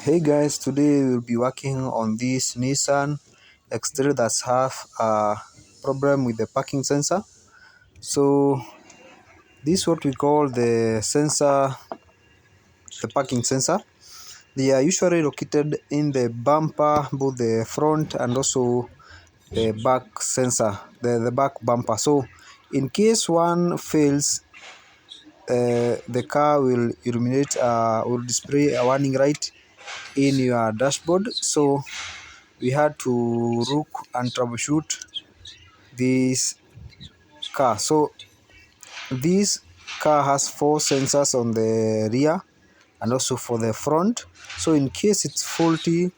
Hey guys, today we'll be working on this Nissan X-Trail that's have a problem with the parking sensor. So this is what we call the parking sensor. They are usually located in the bumper, both the front and also the back sensor, the back bumper. So in case one fails, the car will will display a warning light in your dashboard. So we had to look and troubleshoot this car. So this car has four sensors on the rear and also for the front. So in case it's faulty,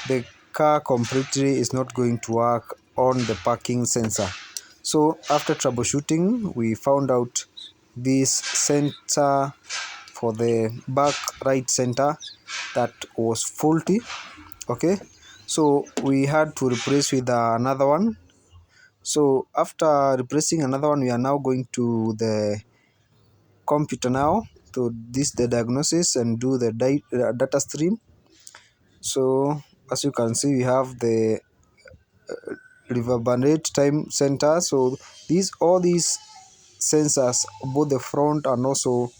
the car completely is not going to work on the parking sensor. So after troubleshooting, we found out this sensor for the back right center that was faulty. Okay, so we had to replace with another one. So after replacing another one, we are now going to the computer now to the diagnosis and do the data stream. So as you can see, we have the reverberate time center. So all these sensors, both the front and also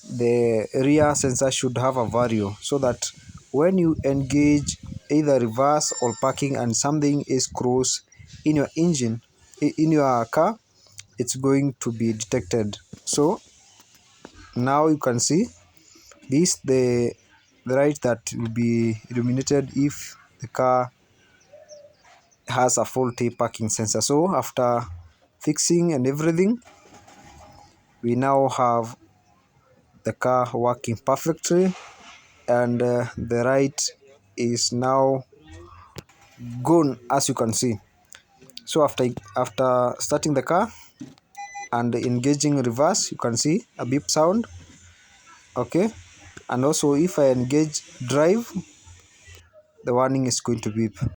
the rear sensor, should have a value so that when you engage either reverse or parking and something is cross in your engine, in your car, it's going to be detected. So now you can see this the light that will be illuminated if the car has a faulty parking sensor. So after fixing and everything, we now have the car working perfectly, and the light is now gone, as you can see. So after starting the car and engaging reverse, you can see a beep sound. Okay, and also if I engage drive, the warning is going to beep.